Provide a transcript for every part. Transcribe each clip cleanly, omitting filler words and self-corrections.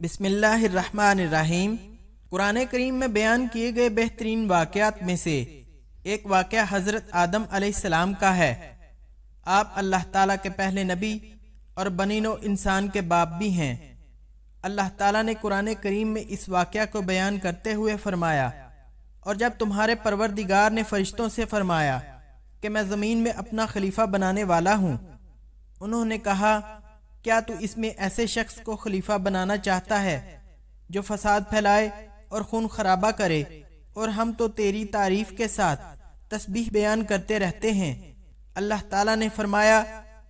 بسم اللہ الرحمن الرحیم۔ قرآن کریم میں بیان کیے گئے بہترین واقعات میں سے ایک واقعہ حضرت آدم علیہ السلام کا ہے۔ آپ اللہ تعالیٰ کے پہلے نبی اور بنی نوع انسان کے باپ بھی ہیں۔ اللہ تعالیٰ نے قرآن کریم میں اس واقعہ کو بیان کرتے ہوئے فرمایا، اور جب تمہارے پروردگار نے فرشتوں سے فرمایا کہ میں زمین میں اپنا خلیفہ بنانے والا ہوں، انہوں نے کہا کیا تو اس میں ایسے شخص کو خلیفہ بنانا چاہتا ہے جو فساد پھیلائے اور خون خرابہ کرے، اور ہم تو تیری تعریف کے ساتھ تسبیح بیان کرتے رہتے ہیں۔ اللہ تعالیٰ نے فرمایا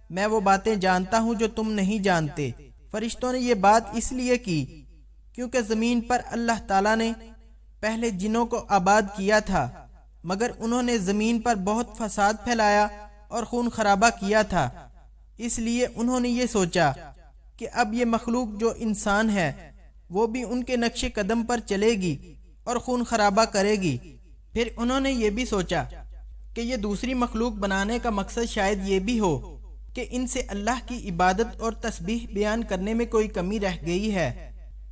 میں وہ باتیں جانتا ہوں جو تم نہیں جانتے۔ فرشتوں نے یہ بات اس لیے کی کیونکہ زمین پر اللہ تعالیٰ نے پہلے جنوں کو آباد کیا تھا، مگر انہوں نے زمین پر بہت فساد پھیلایا اور خون خرابہ کیا تھا، اس لیے انہوں نے یہ سوچا کہ اب یہ مخلوق جو انسان ہے وہ بھی ان کے نقش قدم پر چلے گی اور خون خرابہ کرے گی۔ پھر انہوں نے یہ بھی سوچا کہ یہ دوسری مخلوق بنانے کا مقصد شاید یہ بھی ہو کہ ان سے اللہ کی عبادت اور تسبیح بیان کرنے میں کوئی کمی رہ گئی ہے،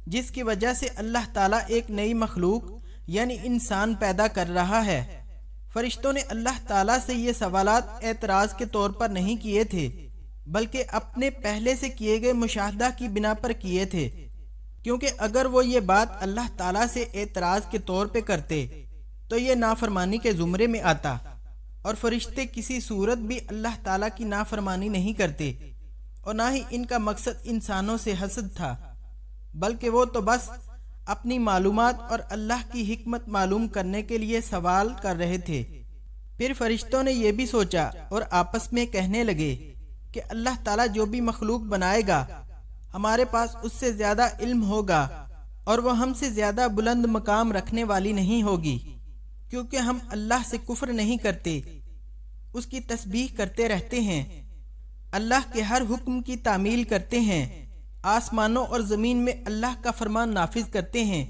جس کی وجہ سے اللہ تعالیٰ ایک نئی مخلوق یعنی انسان پیدا کر رہا ہے۔ فرشتوں نے اللہ تعالیٰ سے یہ سوالات اعتراض کے طور پر نہیں کیے تھے، بلکہ اپنے پہلے سے کیے گئے مشاہدہ کی بنا پر کیے تھے، کیونکہ اگر وہ یہ بات اللہ تعالیٰ سے اعتراض کے طور پہ کرتے تو یہ نافرمانی کے زمرے میں آتا، اور فرشتے کسی صورت بھی اللہ تعالیٰ کی نافرمانی نہیں کرتے، اور نہ ہی ان کا مقصد انسانوں سے حسد تھا، بلکہ وہ تو بس اپنی معلومات اور اللہ کی حکمت معلوم کرنے کے لیے سوال کر رہے تھے۔ پھر فرشتوں نے یہ بھی سوچا اور آپس میں کہنے لگے کہ اللہ تعالیٰ جو بھی مخلوق بنائے گا ہمارے پاس اس سے زیادہ علم ہوگا، اور وہ ہم سے زیادہ بلند مقام رکھنے والی نہیں ہوگی، کیونکہ ہم اللہ سے کفر نہیں کرتے، اس کی تسبیح کرتے رہتے ہیں، اللہ کے ہر حکم کی تعمیل کرتے ہیں، آسمانوں اور زمین میں اللہ کا فرمان نافذ کرتے ہیں،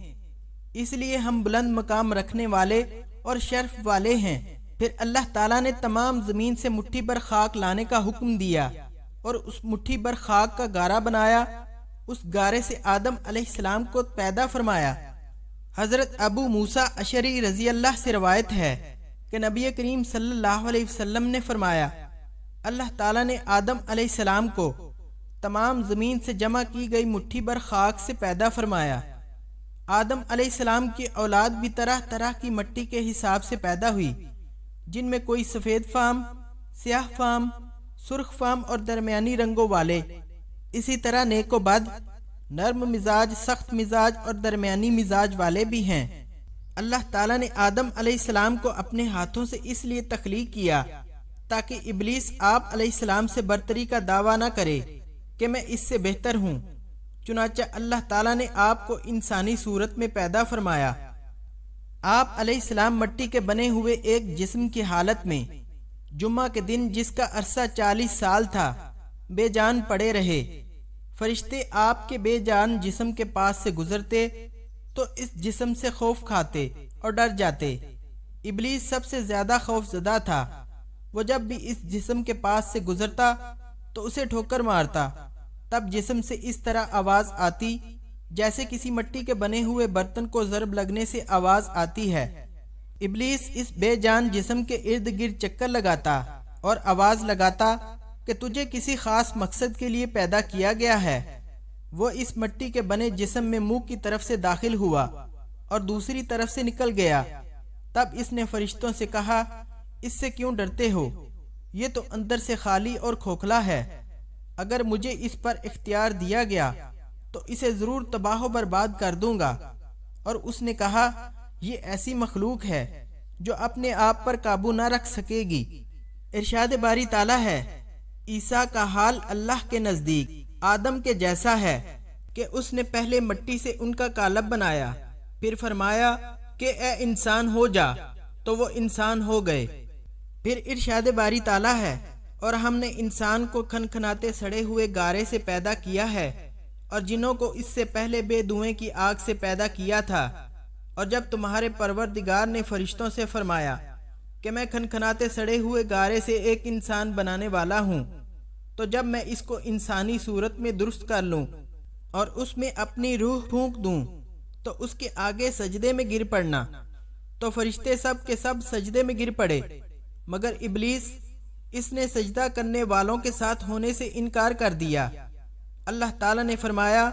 اس لیے ہم بلند مقام رکھنے والے اور شرف والے ہیں۔ پھر اللہ تعالیٰ نے تمام زمین سے مٹھی بھر خاک لانے کا حکم دیا اور اس مٹھی بھر خاک کا گارا بنایا، اس گارے سے آدم علیہ السلام کو پیدا فرمایا۔ حضرت ابو موسیٰ اشعری رضی اللہ سے روایت ہے کہ نبی کریم صلی اللہ علیہ وسلم نے فرمایا اللہ تعالیٰ نے آدم علیہ السلام کو تمام زمین سے جمع کی گئی مٹھی بھر خاک سے پیدا فرمایا۔ آدم علیہ السلام کی اولاد بھی طرح طرح کی مٹی کے حساب سے پیدا ہوئی، جن میں کوئی سفید فام، سیاہ فام، سرخ فام اور درمیانی رنگوں والے، اسی طرح نیک و بد، نرم مزاج، سخت مزاج اور درمیانی مزاج والے بھی ہیں۔ اللہ تعالیٰ نے آدم علیہ السلام کو اپنے ہاتھوں سے اس لیے تخلیق کیا تاکہ ابلیس آپ علیہ السلام سے برتری کا دعویٰ نہ کرے کہ میں اس سے بہتر ہوں۔ چنانچہ اللہ تعالیٰ نے آپ کو انسانی صورت میں پیدا فرمایا۔ آپ علیہ السلام مٹی کے بنے ہوئے ایک جسم کی حالت میں جمعہ کے دن، جس کا عرصہ 40 سال تھا، بے جان پڑے رہے۔ فرشتے آپ کے بے جان جسم کے پاس سے گزرتے تو اس جسم سے خوف کھاتے اور ڈر جاتے۔ ابلیس سب سے زیادہ خوف زدہ تھا، وہ جب بھی اس جسم کے پاس سے گزرتا تو اسے ٹھوکر مارتا، تب جسم سے اس طرح آواز آتی جیسے کسی مٹی کے بنے ہوئے برتن کو ضرب لگنے سے آواز آتی ہے۔ ابلیس اس بے جان جسم کے ارد گرد چکر لگاتا اور آواز لگاتا کہ تجھے کسی خاص مقصد کے لیے پیدا کیا گیا ہے۔ وہ اس مٹی کے بنے جسم میں منہ کی طرف سے داخل ہوا اور دوسری طرف سے نکل گیا۔ تب اس نے فرشتوں سے کہا اس سے کیوں ڈرتے ہو؟ یہ تو اندر سے خالی اور کھوکھلا ہے، اگر مجھے اس پر اختیار دیا گیا تو اسے ضرور تباہ و برباد کر دوں گا۔ اور اس نے کہا یہ ایسی مخلوق ہے جو اپنے آپ پر قابو نہ رکھ سکے گی۔ ارشاد باری تعالیٰ ہے عیسیٰ کا حال اللہ کے نزدیک آدم کے جیسا ہے کہ اس نے پہلے مٹی سے ان کا قالب بنایا، پھر فرمایا کہ اے انسان ہو جا، تو وہ انسان ہو گئے۔ پھر ارشاد باری تعالیٰ ہے اور ہم نے انسان کو کھنکھناتے سڑے ہوئے گارے سے پیدا کیا ہے، اور جنوں کو اس سے پہلے بے دھوئیں کی آگ سے پیدا کیا تھا۔ اور جب تمہارے پروردگار نے فرشتوں سے فرمایا کہ میں کھنکھناتے سڑے ہوئے گارے سے ایک انسان بنانے والا ہوں، تو جب میں اس کو انسانی صورت میں درست کر لوں اور اس میں اپنی روح پھونک دوں تو اس کے آگے سجدے میں گر پڑنا۔ تو فرشتے سب کے سب سجدے میں گر پڑے، مگر ابلیس اس نے سجدہ کرنے والوں کے ساتھ ہونے سے انکار کر دیا۔ اللہ تعالیٰ نے فرمایا،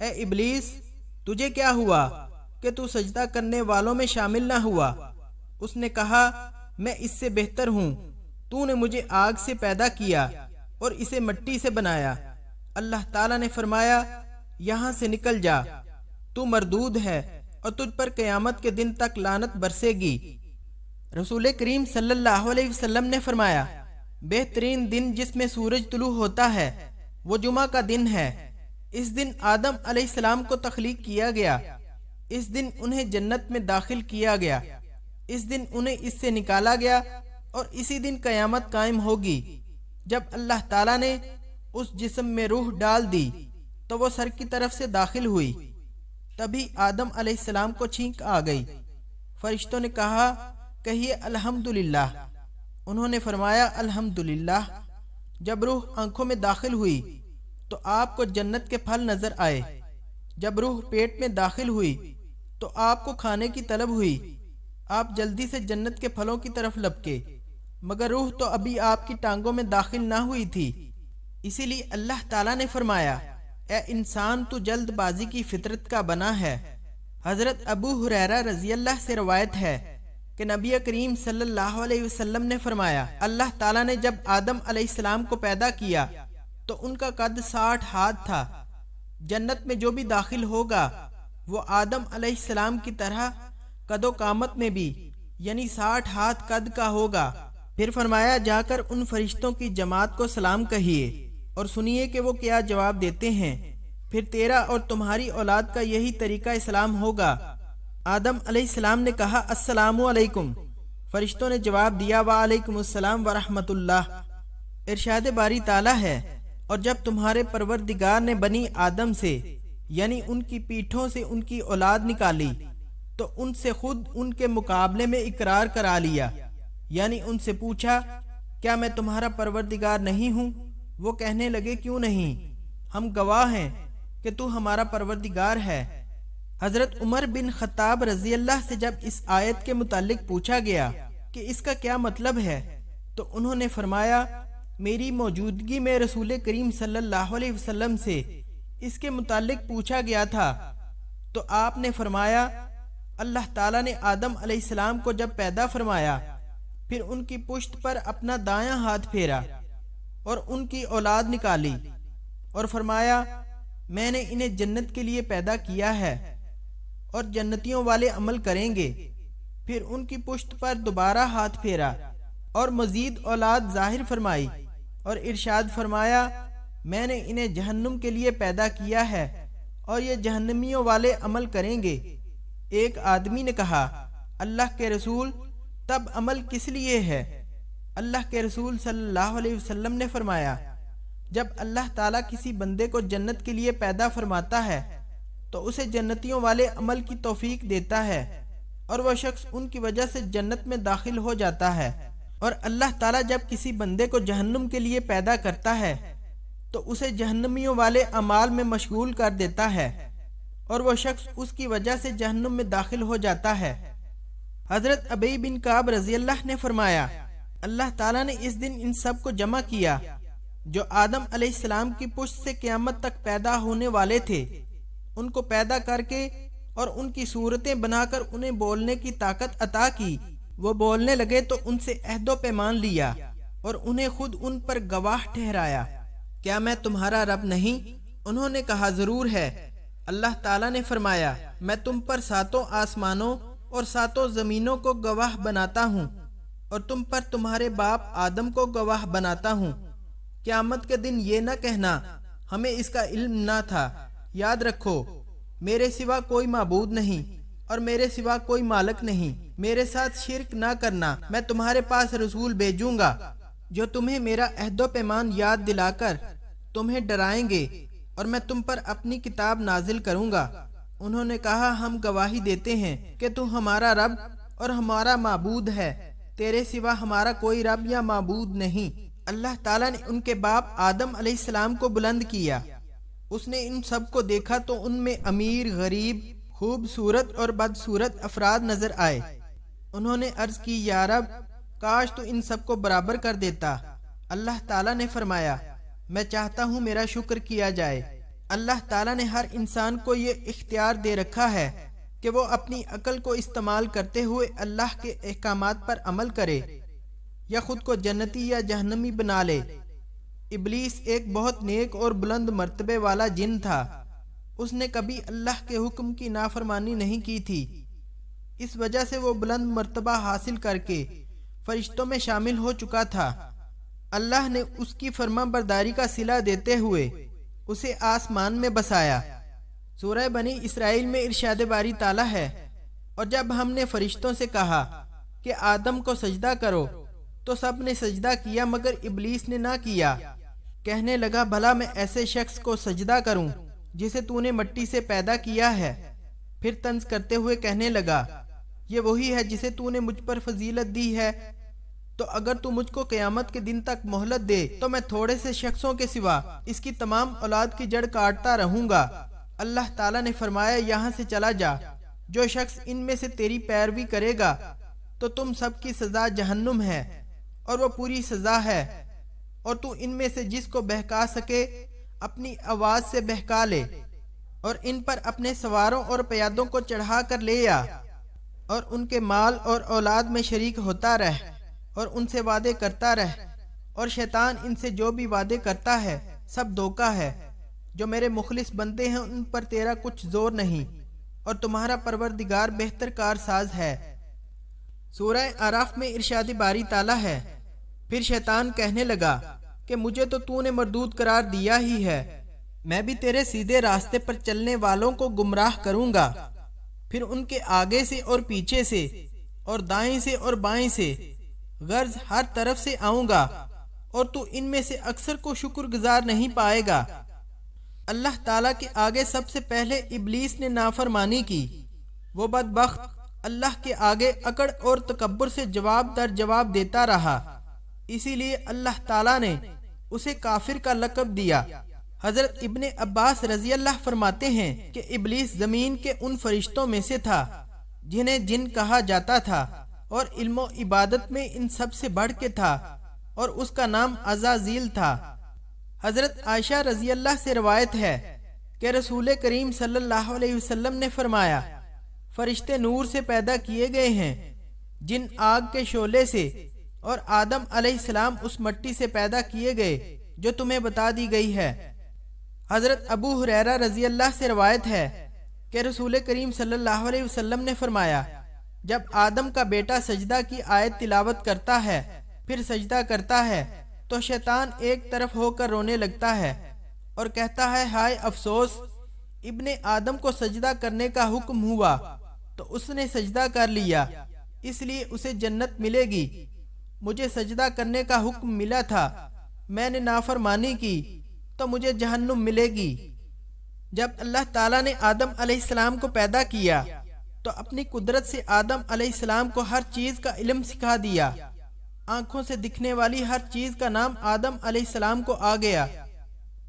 اے ابلیس، تجھے کیا ہوا کہ تو سجدہ کرنے والوں میں شامل نہ ہوا؟ اس نے کہا، میں اس سے بہتر ہوں، تو نے مجھے آگ سے پیدا کیا اور اسے مٹی سے بنایا۔ اللہ تعالیٰ نے فرمایا، یہاں سے نکل جا، تو مردود ہے اور تجھ پر قیامت کے دن تک لعنت برسے گی۔ رسول کریم صلی اللہ علیہ وسلم نے فرمایا، بہترین دن جس میں سورج طلوع ہوتا ہے وہ جمعہ کا دن ہے۔ اس دن آدم علیہ السلام کو تخلیق کیا گیا، اس دن انہیں جنت میں داخل کیا گیا، اس دن انہیں اس سے نکالا گیا، اور اسی دن قیامت قائم ہوگی۔ جب اللہ تعالیٰ نے اس جسم میں روح ڈال دی تو وہ سر کی طرف سے داخل ہوئی، تبھی آدم علیہ السلام کو چھینک آ گئی۔ فرشتوں نے کہا، کہیے الحمدللہ۔ انہوں نے فرمایا، الحمدللہ۔ جب روح آنکھوں میں داخل ہوئی تو آپ کو جنت کے پھل نظر آئے۔ جب روح پیٹ میں داخل ہوئی تو آپ کو کھانے کی طلب ہوئی، آپ جلدی سے جنت کے پھلوں کی طرف لپکے، مگر روح تو ابھی آپ کی ٹانگوں میں داخل نہ ہوئی تھی۔ اسی لیے اللہ تعالیٰ نے فرمایا، اے انسان، تو جلد بازی کی فطرت کا بنا ہے۔ حضرت ابو ہریرہ رضی اللہ سے روایت ہے کہ نبی کریم صلی اللہ علیہ وسلم نے فرمایا، اللہ تعالیٰ نے جب آدم علیہ السلام کو پیدا کیا تو ان کا قد 60 ہاتھ تھا۔ جنت میں جو بھی داخل ہوگا وہ آدم علیہ السلام کی طرح قد و قامت میں بھی یعنی 60 ہاتھ قد کا ہوگا۔ پھر فرمایا، جا کر ان فرشتوں کی جماعت کو سلام کہیے اور سنیے کہ وہ کیا جواب دیتے ہیں، پھر تیرا اور تمہاری اولاد کا یہی طریقہ اسلام ہوگا۔ آدم علیہ السلام نے کہا، السلام علیکم۔ فرشتوں نے جواب دیا، وعلیکم السلام ورحمۃ اللہ۔ ارشاد باری تعالیٰ ہے، اور جب تمہارے پروردگار نے بنی آدم سے یعنی ان کی پیٹھوں سے ان کی اولاد نکالی تو ان سے خود ان کے مقابلے میں اقرار کرا لیا، یعنی ان سے پوچھا، کیا میں تمہارا پروردگار نہیں ہوں؟ وہ کہنے لگے، کیوں نہیں، ہم گواہ ہیں کہ تو ہمارا پروردگار ہے۔ حضرت عمر بن خطاب رضی اللہ سے جب اس آیت کے متعلق پوچھا گیا کہ اس کا کیا مطلب ہے تو انہوں نے فرمایا، میری موجودگی میں رسول کریم صلی اللہ علیہ وسلم سے اس کے متعلق پوچھا گیا تھا تو آپ نے فرمایا، اللہ تعالیٰ نے آدم علیہ السلام کو جب پیدا فرمایا پھر ان کی پشت پر اپنا دایاں ہاتھ پھیرا اور ان کی اولاد نکالی اور فرمایا، میں نے انہیں جنت کے لیے پیدا کیا ہے اور جنتیوں والے عمل کریں گے۔ پھر ان کی پشت پر دوبارہ ہاتھ پھیرا اور مزید اولاد ظاہر فرمائی اور ارشاد فرمایا، میں نے انہیں جہنم کے لیے پیدا کیا ہے اور یہ جہنمیوں والے عمل کریں گے۔ ایک آدمی نے کہا، اللہ کے رسول، تب عمل کس لیے ہے؟ اللہ کے رسول صلی اللہ علیہ وسلم نے فرمایا، جب اللہ تعالیٰ کسی بندے کو جنت کے لیے پیدا فرماتا ہے تو اسے جنتیوں والے عمل کی توفیق دیتا ہے اور وہ شخص ان کی وجہ سے جنت میں داخل ہو جاتا ہے، اور اللہ تعالیٰ جب کسی بندے کو جہنم کے لیے پیدا کرتا ہے تو اسے جہنمیوں والے اعمال میں مشغول کر دیتا ہے اور وہ شخص اس کی وجہ سے جہنم میں داخل ہو جاتا ہے۔ حضرت ابی بن کعب رضی اللہ نے فرمایا، اللہ تعالیٰ نے اس دن ان سب کو جمع کیا جو آدم علیہ السلام کی پشت سے قیامت تک پیدا ہونے والے تھے، ان کو پیدا کر کے اور ان کی صورتیں بنا کر انہیں بولنے کی طاقت عطا کی۔ وہ بولنے لگے تو ان سے عہد و پیمان لیا اور انہیں خود ان پر گواہ ٹھہرایا، کیا میں تمہارا رب نہیں؟ انہوں نے کہا، ضرور ہے۔ اللہ تعالیٰ نے فرمایا، میں تم پر 7 آسمانوں اور 7 زمینوں کو گواہ بناتا ہوں اور تم پر تمہارے باپ آدم کو گواہ بناتا ہوں۔ قیامت کے دن یہ نہ کہنا ہمیں اس کا علم نہ تھا۔ یاد رکھو، میرے سوا کوئی معبود نہیں اور میرے سوا کوئی مالک نہیں، میرے ساتھ شرک نہ کرنا۔ میں تمہارے پاس رسول بھیجوں گا جو تمہیں میرا عہد و پیمان یاد دلا کر تمہیں ڈرائیں گے، اور میں تم پر اپنی کتاب نازل کروں گا۔ انہوں نے کہا، ہم گواہی دیتے ہیں کہ تو ہمارا رب اور ہمارا معبود ہے، تیرے سوا ہمارا کوئی رب یا معبود نہیں۔ اللہ تعالیٰ نے ان کے باپ آدم علیہ السلام کو بلند کیا، اس نے ان سب کو دیکھا تو ان میں امیر، غریب، خوبصورت اور بدصورت افراد نظر آئے۔ انہوں نے عرض کی، یا رب، کاش تو ان سب کو برابر کر دیتا۔ اللہ تعالیٰ نے فرمایا، میں چاہتا ہوں میرا شکر کیا جائے۔ اللہ تعالیٰ نے ہر انسان کو یہ اختیار دے رکھا ہے کہ وہ اپنی عقل کو استعمال کرتے ہوئے اللہ کے احکامات پر عمل کرے، یا خود کو جنتی یا جہنمی بنا لے۔ ابلیس ایک بہت نیک اور بلند مرتبے والا جن تھا۔ اس نے کبھی اللہ کے حکم کی نافرمانی نہیں کی تھی، اس وجہ سے وہ بلند مرتبہ حاصل کر کے فرشتوں میں شامل ہو چکا تھا۔ اللہ نے اس کی فرما برداری کا صلہ دیتے ہوئے اسے آسمان میں بسایا۔ سورہ بنی اسرائیل میں ارشاد باری تعالیٰ ہے، اور جب ہم نے فرشتوں سے کہا کہ آدم کو سجدہ کرو تو سب نے سجدہ کیا مگر ابلیس نے نہ کیا۔ کہنے لگا، بھلا میں ایسے شخص کو سجدہ کروں جسے تو نے مٹی سے پیدا کیا ہے؟ پھر طنز کرتے ہوئے کہنے لگا، یہ وہی ہے جسے تو نے مجھ پر فضیلت دی ہے، تو اگر تو مجھ کو قیامت کے دن تک مہلت دے تو میں تھوڑے سے شخصوں کے سوا اس کی تمام اولاد کی جڑ کاٹتا رہوں گا۔ اللہ تعالیٰ نے فرمایا، یہاں سے چلا جا، جو شخص ان میں سے تیری پیروی کرے گا تو تم سب کی سزا جہنم ہے، اور وہ پوری سزا ہے، اور تو ان میں سے جس کو بہکا سکے اپنی آواز سے بہکا لے، اور ان پر اپنے سواروں اور پیادوں کو چڑھا کر لے آ، اور ان کے مال اور اولاد میں شریک ہوتا رہ، اور ان سے وعدے کرتا رہ، اور شیطان ان سے جو بھی وعدے کرتا ہے سب دھوکہ ہے۔ جو میرے مخلص بندے ہیں ان پر تیرا کچھ زور نہیں، اور تمہارا پروردگار بہتر کارساز ہے۔ سورہ اعراف میں ارشاد باری تعالیٰ ہے، پھر شیطان کہنے لگا کہ مجھے تو نے مردود قرار دیا ہی ہے، میں بھی تیرے سیدھے راستے پر چلنے والوں کو گمراہ کروں گا۔ پھر ان کے آگے سے اور پیچھے سے اور دائیں سے اور بائیں سے غرض ہر طرف سے آؤں گا، اور تو ان میں سے اکثر کو شکر گزار نہیں پائے گا۔ اللہ تعالیٰ کے آگے سب سے پہلے ابلیس نے نافرمانی کی۔ وہ بدبخت اللہ کے آگے اکڑ اور تکبر سے جواب در جواب دیتا رہا، اسی لیے اللہ تعالیٰ نے اسے کافر کا لقب دیا۔ حضرت ابن عباس رضی اللہ فرماتے ہیں کہ ابلیس زمین کے ان فرشتوں میں سے تھا جنہیں جن کہا جاتا تھا، اور علم و عبادت میں ان سب سے بڑھ کے تھا، اور اس کا نام عزازیل تھا۔ حضرت عائشہ رضی اللہ سے روایت ہے کہ رسول کریم صلی اللہ علیہ وسلم نے فرمایا، فرشتے نور سے پیدا کیے گئے ہیں، جن آگ کے شعلے سے، اور آدم علیہ السلام اس مٹی سے پیدا کیے گئے جو تمہیں بتا دی گئی ہے۔ حضرت ابو ہریرہ رضی اللہ سے روایت ہے کہ رسول کریم صلی اللہ علیہ وسلم نے فرمایا، جب آدم کا بیٹا سجدہ کی آیت تلاوت کرتا ہے پھر سجدہ کرتا ہے تو شیطان ایک طرف ہو کر رونے لگتا ہے اور کہتا ہے، ہائے افسوس، ابن آدم کو سجدہ کرنے کا حکم ہوا تو اس نے سجدہ کر لیا، اس لیے اسے جنت ملے گی، مجھے سجدہ کرنے کا حکم ملا تھا، میں نے نافرمانی کی تو مجھے جہنم ملے گی۔ جب اللہ تعالیٰ نے آدم علیہ السلام کو پیدا کیا تو اپنی قدرت سے آدم علیہ السلام کو ہر چیز کا علم سکھا دیا۔ آنکھوں سے دکھنے والی ہر چیز کا نام آدم علیہ السلام کو آ گیا۔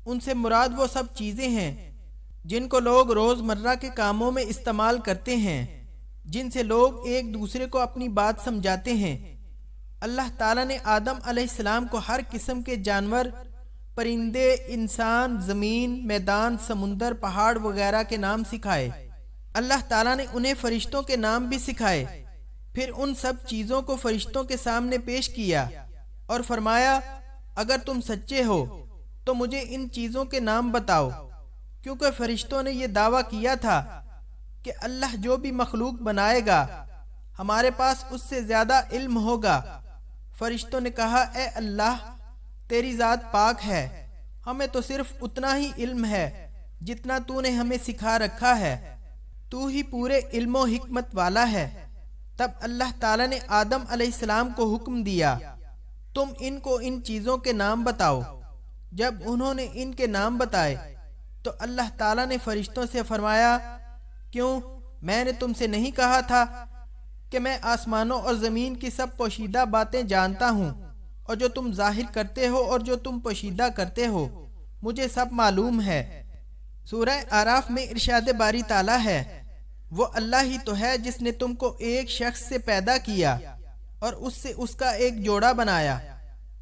ان سے مراد وہ سب چیزیں ہیں جن کو لوگ روز مرہ کے کاموں میں استعمال کرتے ہیں، جن سے لوگ ایک دوسرے کو اپنی بات سمجھاتے ہیں۔ اللہ تعالیٰ نے آدم علیہ السلام کو ہر قسم کے جانور، پرندے، انسان، زمین، میدان، سمندر، پہاڑ وغیرہ کے نام سکھائے۔ اللہ تعالیٰ نے انہیں فرشتوں کے نام بھی سکھائے۔ پھر ان سب چیزوں کو فرشتوں کے سامنے پیش کیا اور فرمایا، اگر تم سچے ہو تو مجھے ان چیزوں کے نام بتاؤ، کیونکہ فرشتوں نے یہ دعویٰ کیا تھا کہ اللہ جو بھی مخلوق بنائے گا ہمارے پاس اس سے زیادہ علم ہوگا۔ فرشتوں نے کہا، اے اللہ، تیری ذات پاک ہے، ہمیں تو صرف اتنا ہی علم ہے جتنا تو نے ہمیں سکھا رکھا ہے، تو ہی پورے علم و حکمت والا ہے۔ تب اللہ تعالیٰ نے آدم علیہ السلام کو حکم دیا، تم ان کو ان چیزوں کے نام بتاؤ۔ جب انہوں نے ان کے نام بتائے تو اللہ تعالیٰ نے فرشتوں سے فرمایا، کیوں، میں نے تم سے نہیں کہا تھا کہ میں آسمانوں اور زمین کی سب پوشیدہ باتیں جانتا ہوں، اور جو تم ظاہر کرتے ہو اور جو تم پوشیدہ کرتے ہو مجھے سب معلوم ہے۔ سورہ آراف میں ارشاد باری تعالیٰ ہے، وہ اللہ ہی تو ہے جس نے تم کو ایک شخص سے پیدا کیا اور اس سے اس کا ایک جوڑا بنایا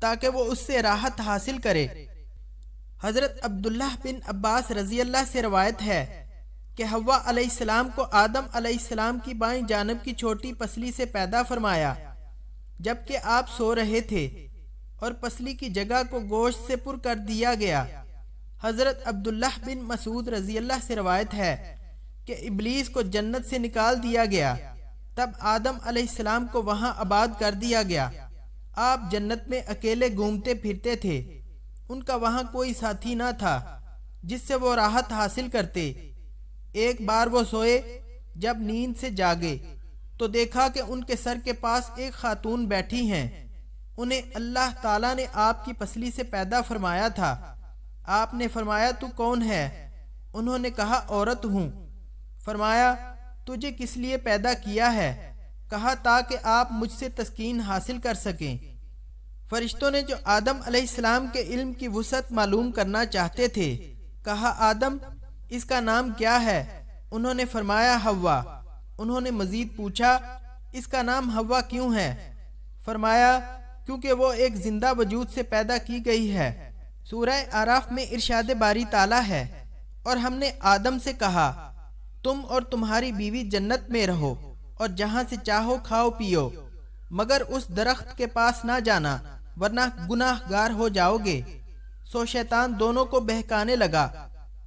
تاکہ وہ اس سے راحت حاصل کرے۔ حضرت عبداللہ بن عباس رضی اللہ سے روایت ہے کہ حوا علیہ السلام کو آدم علیہ السلام کی بائیں جانب کی چھوٹی پسلی سے پیدا فرمایا جبکہ آپ سو رہے تھے، اور پسلی کی جگہ کو گوشت سے پر کر دیا گیا۔ حضرت عبداللہ بن مسعود رضی اللہ سے روایت ہے کہ ابلیس کو جنت سے نکال دیا گیا، تب آدم علیہ السلام کو وہاں آباد کر دیا گیا۔ آپ جنت میں اکیلے گھومتے پھرتے تھے، ان کا وہاں کوئی ساتھی نہ تھا جس سے وہ راحت حاصل کرتے۔ ایک بار وہ سوئے، جب نیند سے جاگے تو دیکھا کہ ان کے سر کے پاس ایک خاتون بیٹھی ہیں۔ انہیں اللہ تعالیٰ نے آپ کی پسلی سے پیدا فرمایا تھا۔ آپ نے فرمایا تو کون ہے؟ انہوں نے کہا عورت ہوں۔ فرمایا تجھے کس لیے پیدا کیا ہے؟ کہا تاکہ آپ مجھ سے تسکین حاصل کر سکیں۔ فرشتوں نے جو آدم علیہ السلام کے علم کی وسعت معلوم کرنا چاہتے تھے کہا آدم اس کا نام کیا ہے؟ انہوں نے فرمایا حوا۔ انہوں نے مزید پوچھا اس کا نام حوا کیوں ہے؟ فرمایا کیونکہ وہ ایک زندہ وجود سے پیدا کی گئی ہے۔ سورہ آراف میں ارشاد باری تعالیٰ ہے، اور ہم نے آدم سے کہا تم اور تمہاری بیوی جنت میں رہو اور جہاں سے چاہو کھاؤ پیو، مگر اس درخت کے پاس نہ جانا ورنہ گناہ گار ہو جاؤ گے۔ سو شیطان دونوں کو بہکانے لگا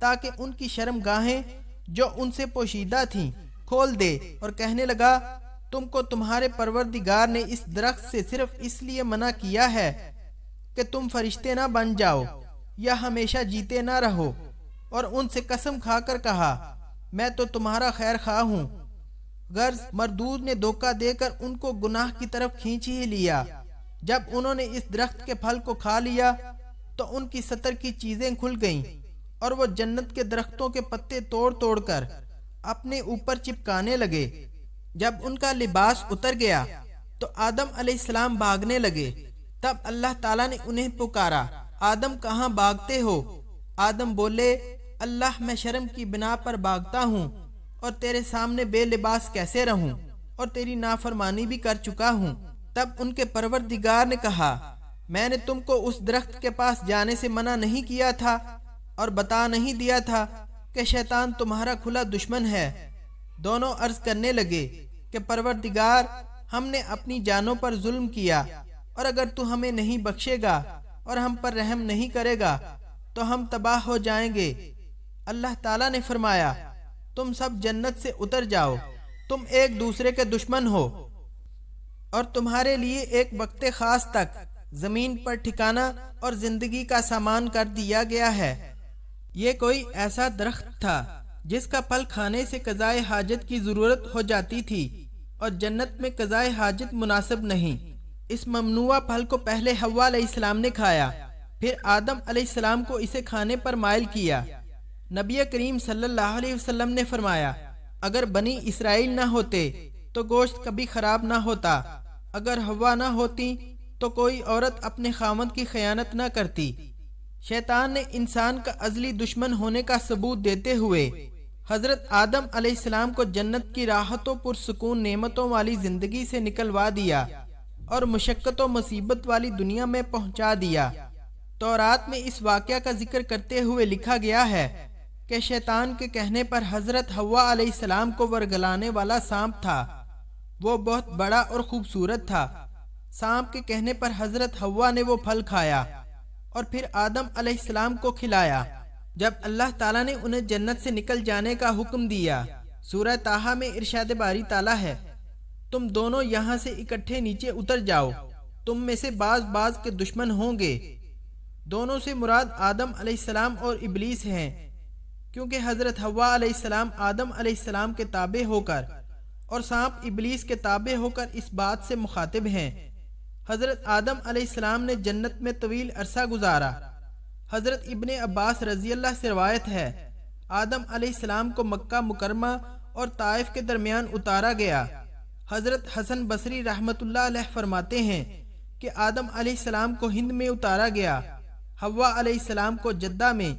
تاکہ ان کی شرم گاہیں جو ان سے پوشیدہ تھیں کھول دے، اور کہنے لگا تم کو تمہارے پروردگار نے اس درخت سے صرف اس لیے منع کیا ہے کہ تم فرشتے نہ بن جاؤ یا ہمیشہ جیتے نہ رہو، اور ان سے قسم کھا کر کہا میں تو تمہارا خیر خواہ ہوں۔ غرض مردود نے دھوکہ دے کر ان کو گناہ کی طرف کھینچ ہی لیا۔ جب انہوں نے اس درخت کے پھل کو کھا لیا تو ان کی سطر کی چیزیں کھل گئیں، اور وہ جنت کے درختوں کے پتے توڑ توڑ کر اپنے اوپر چپکانے لگے۔ جب ان کا لباس اتر گیا تو آدم علیہ السلام بھاگنے لگے۔ تب اللہ تعالیٰ نے انہیں پکارا آدم کہاں بھاگتے ہو؟ آدم بولے اللہ میں شرم کی بنا پر بھاگتا ہوں، اور تیرے سامنے بے لباس کیسے رہوں، اور تیری نافرمانی بھی کر چکا ہوں۔ تب ان کے پروردگار نے کہا میں نے تم کو اس درخت کے پاس جانے سے منع نہیں کیا تھا اور بتا نہیں دیا تھا کہ شیطان تمہارا کھلا دشمن ہے؟ دونوں عرض کرنے لگے کہ پروردگار ہم نے اپنی جانوں پر ظلم کیا، اور اگر تو ہمیں نہیں بخشے گا اور ہم پر رحم نہیں کرے گا تو ہم تباہ ہو جائیں گے۔ اللہ تعالیٰ نے فرمایا تم سب جنت سے اتر جاؤ، تم ایک دوسرے کے دشمن ہو، اور تمہارے لیے ایک وقت خاص تک زمین پر ٹھکانہ اور زندگی کا سامان کر دیا گیا ہے۔ یہ کوئی ایسا درخت تھا جس کا پھل کھانے سے قضائے حاجت کی ضرورت ہو جاتی تھی، اور جنت میں قضائے حاجت مناسب نہیں۔ اس ممنوعہ پھل کو پہلے حوا علیہ السلام نے کھایا، پھر آدم علیہ السلام کو اسے کھانے پر مائل کیا۔ نبی کریم صلی اللہ علیہ وسلم نے فرمایا اگر بنی اسرائیل نہ ہوتے تو گوشت کبھی خراب نہ ہوتا، اگر حوا نہ ہوتی تو کوئی عورت اپنے خاوند کی خیانت نہ کرتی۔ شیطان نے انسان کا ازلی دشمن ہونے کا ثبوت دیتے ہوئے حضرت آدم علیہ السلام کو جنت کی راحتوں پرسکون نعمتوں والی زندگی سے نکلوا دیا اور مشقت و مصیبت والی دنیا میں پہنچا دیا۔ تورات میں اس واقعہ کا ذکر کرتے ہوئے لکھا گیا ہے کہ شیطان کے کہنے پر حضرت حوا علیہ السلام کو ورگلانے والا سانپ تھا، وہ بہت بڑا اور خوبصورت تھا۔ سانپ کے کہنے پر حضرت حوا نے وہ پھل کھایا اور پھر آدم علیہ السلام کو کھلایا۔ جب اللہ تعالیٰ نے انہیں جنت سے نکل جانے کا حکم دیا، سورہ طٰہٰ میں ارشاد باری تعالیٰ ہے تم دونوں یہاں سے اکٹھے نیچے اتر جاؤ، تم میں سے بعض کے دشمن ہوں گے۔ دونوں سے مراد آدم علیہ السلام اور ابلیس ہیں، کیونکہ حضرت حوا علیہ السلام آدم علیہ السلام کے تابع ہو کر اور سانپ ابلیس کے تابع ہو کر اس بات سے مخاطب ہیں۔ حضرت آدم علیہ السلام نے جنت میں طویل عرصہ گزارا۔ حضرت ابن عباس رضی اللہ سے روایت ہے آدم علیہ السلام کو مکہ مکرمہ اور طائف کے درمیان اتارا گیا۔ حضرت حسن بصری رحمت اللہ علیہ فرماتے ہیں کہ آدم علیہ السلام کو ہند میں اتارا گیا، حوا علیہ السلام کو جدہ میں،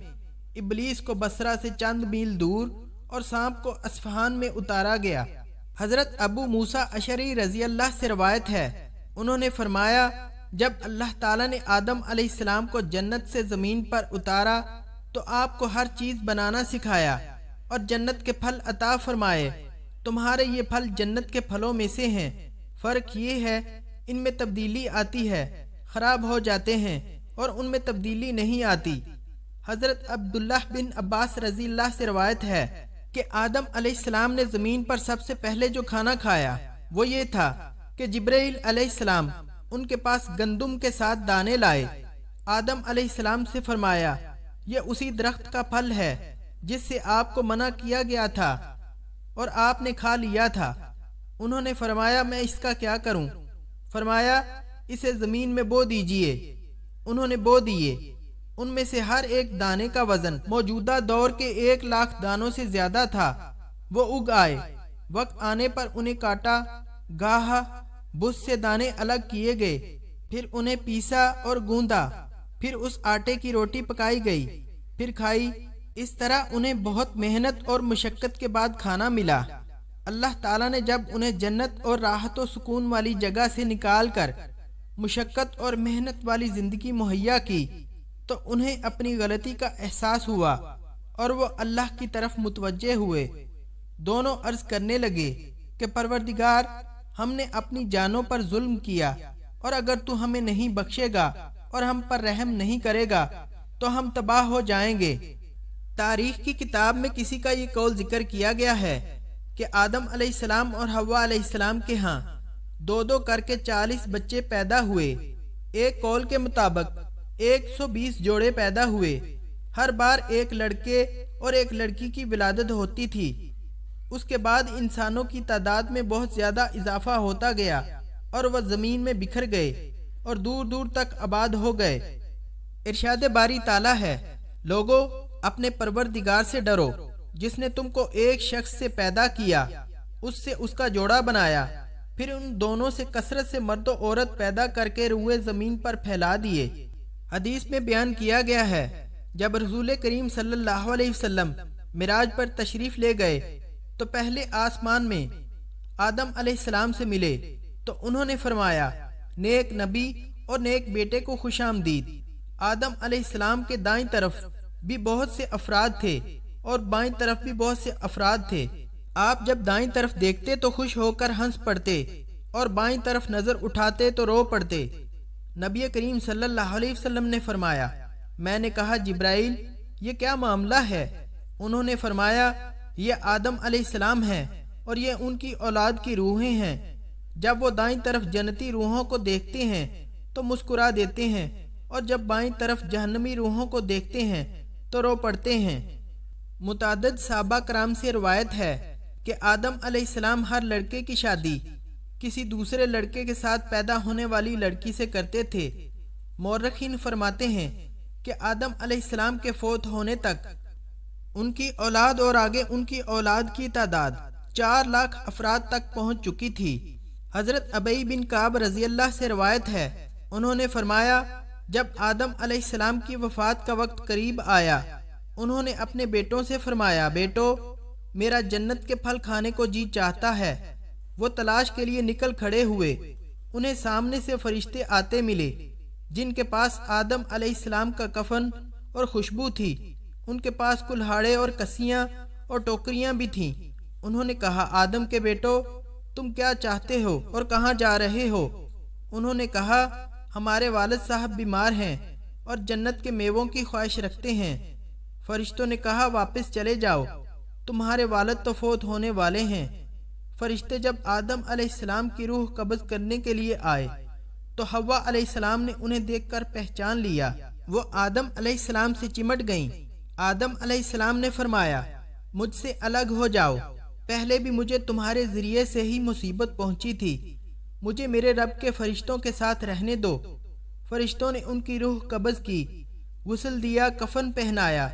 ابلیس کو بصرہ سے چند میل دور اور سانپ کو اصفہان میں اتارا گیا۔ حضرت ابو موسیٰ اشعری رضی اللہ سے روایت ہے، انہوں نے فرمایا جب اللہ تعالیٰ نے آدم علیہ السلام کو جنت سے زمین پر اتارا تو آپ کو ہر چیز بنانا سکھایا اور جنت کے پھل عطا فرمائے۔ تمہارے یہ پھل جنت کے پھلوں میں سے ہیں، فرق یہ ہے ان میں تبدیلی آتی ہے، خراب ہو جاتے ہیں اور ان میں تبدیلی نہیں آتی۔ حضرت عبداللہ بن عباس رضی اللہ سے روایت ہے کہ آدم علیہ السلام نے زمین پر سب سے پہلے جو کھانا کھایا وہ یہ تھا کہ جبرائیل علیہ السلام ان کے پاس گندم کے ساتھ دانے لائے۔ آدم علیہ السلام سے فرمایا یہ اسی درخت کا پھل ہے جس سے آپ کو منع کیا گیا تھا اور آپ نے کھا لیا تھا۔ انہوں نے فرمایا میں اس کا کیا کروں؟ فرمایا اسے زمین میں بو دیجئے۔ انہوں نے بو دیے، ان میں سے ہر ایک دانے کا وزن موجودہ دور کے 1,00,000 دانوں سے زیادہ تھا۔ وہ اگ آئے، وقت آنے پر انہیں کاٹا، گاہا، بس سے دانے الگ کیے گئے، پھر انہیں پیسا اور گوندا، پھر اس آٹے کی روٹی پکائی گئی، پھر کھائی۔ اس طرح انہیں بہت محنت اور مشقت کے بعد کھانا ملا۔ اللہ تعالیٰ نے جب انہیں جنت اور راحت و سکون والی جگہ سے نکال کر مشقت اور محنت والی زندگی مہیا کی تو انہیں اپنی غلطی کا احساس ہوا اور وہ اللہ کی طرف متوجہ ہوئے۔ دونوں عرض کرنے لگے کہ پروردگار، ہم نے اپنی جانوں پر ظلم کیا اور اگر تو ہمیں نہیں بخشے گا اور ہم پر رحم نہیں کرے گا تو ہم تباہ ہو جائیں گے۔ تاریخ کی کتاب میں کسی کا یہ قول ذکر کیا گیا ہے کہ آدم علیہ السلام اور حوا علیہ السلام کے ہاں 2 کر کے 40 بچے پیدا ہوئے۔ ایک قول کے مطابق 120 جوڑے پیدا ہوئے۔ ہر بار ایک لڑکے اور ایک لڑکی کی ولادت ہوتی تھی۔ اس کے بعد انسانوں کی تعداد میں بہت زیادہ اضافہ ہوتا گیا اور وہ زمین میں بکھر گئے اور دور دور تک آباد ہو گئے۔ ارشاد باری تعالیٰ ہے، لوگو اپنے پروردگار سے ڈرو جس نے تم کو ایک شخص سے پیدا کیا، اس سے اس کا جوڑا بنایا، پھر ان دونوں سے کثرت سے مرد و عورت پیدا کر کے روئے زمین پر پھیلا دیے۔ حدیث میں بیان کیا گیا ہے جب رسول کریم صلی اللہ علیہ وسلم معراج پر تشریف لے گئے تو پہلے آسمان میں آدم علیہ السلام سے ملے تو انہوں نے فرمایا نیک نبی اور نیک بیٹے کو خوش آمدید۔ آدم علیہ السلام کے دائیں طرف بھی بہت سے افراد تھے اور بائیں طرف بھی بہت سے افراد تھے۔ آپ جب دائیں طرف دیکھتے تو خوش ہو کر ہنس پڑتے اور بائیں طرف نظر اٹھاتے تو رو پڑتے۔ نبی کریم صلی اللہ علیہ وسلم نے فرمایا، میں نے کہا جبرائیل یہ کیا معاملہ ہے؟ انہوں نے فرمایا یہ آدم علیہ السلام ہیں اور یہ ان کی اولاد کی روحیں ہیں۔ جب وہ دائیں طرف جنتی روحوں کو دیکھتے ہیں تو مسکرا دیتے ہیں اور جب بائیں طرف جہنمی روحوں کو دیکھتے ہیں تو رو پڑتے ہیں۔ متعدد صحابہ کرام سے روایت ہے کہ آدم علیہ السلام ہر لڑکے کی شادی کسی دوسرے لڑکے کے ساتھ پیدا ہونے والی لڑکی سے کرتے تھے۔ مورخین فرماتے ہیں کہ آدم علیہ السلام کے فوت ہونے تک ان کی اولاد اور آگے ان کی اولاد کی تعداد 4,00,000 افراد تک پہنچ چکی تھی۔ حضرت ابی بن کعب رضی اللہ سے روایت ہے، انہوں نے فرمایا جب آدم علیہ السلام کی وفات کا وقت قریب آیا انہوں نے اپنے بیٹوں سے فرمایا، بیٹو میرا جنت کے پھل کھانے کو جی چاہتا ہے۔ وہ تلاش کے لیے نکل کھڑے ہوئے، انہیں سامنے سے فرشتے آتے ملے جن کے پاس آدم علیہ السلام کا کفن اور خوشبو تھی، ان کے پاس کلہاڑے اور کسیاں اور ٹوکریاں بھی تھیں۔ انہوں نے کہا آدم کے بیٹو تم کیا چاہتے ہو اور کہاں جا رہے ہو؟ انہوں نے کہا ہمارے والد صاحب بیمار ہیں اور جنت کے میووں کی خواہش رکھتے ہیں۔ فرشتوں نے کہا واپس چلے جاؤ، تمہارے والد تو فوت ہونے والے ہیں۔ فرشتے جب آدم علیہ السلام کی روح قبض کرنے کے لیے آئے تو حوا علیہ السلام نے انہیں دیکھ کر پہچان لیا، وہ آدم علیہ السلام سے چمٹ گئیں۔ آدم علیہ السلام نے فرمایا مجھ سے الگ ہو جاؤ، پہلے بھی مجھے تمہارے ذریعے سے ہی مصیبت پہنچی تھی، مجھے میرے رب کے فرشتوں کے ساتھ رہنے دو۔ فرشتوں نے ان کی روح قبض کی، غسل دیا، کفن پہنایا،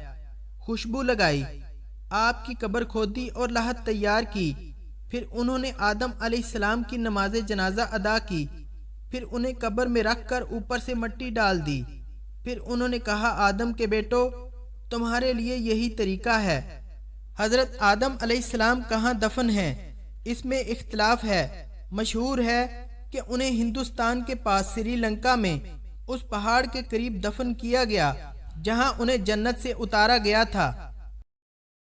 خوشبو لگائی، آپ کی قبر کھودی اور لحد تیار کی، پھر انہوں نے آدم علیہ السلام کی نماز جنازہ ادا کی، پھر انہیں قبر میں رکھ کر اوپر سے مٹی ڈال دی، پھر انہوں نے کہا آدم کے بیٹو تمہارے لیے یہی طریقہ ہے۔ حضرت آدم علیہ السلام کہاں دفن ہیں اس میں اختلاف ہے۔ مشہور ہے کہ انہیں ہندوستان کے پاس سری لنکا میں اس پہاڑ کے قریب دفن کیا گیا جہاں انہیں جنت سے اتارا گیا تھا۔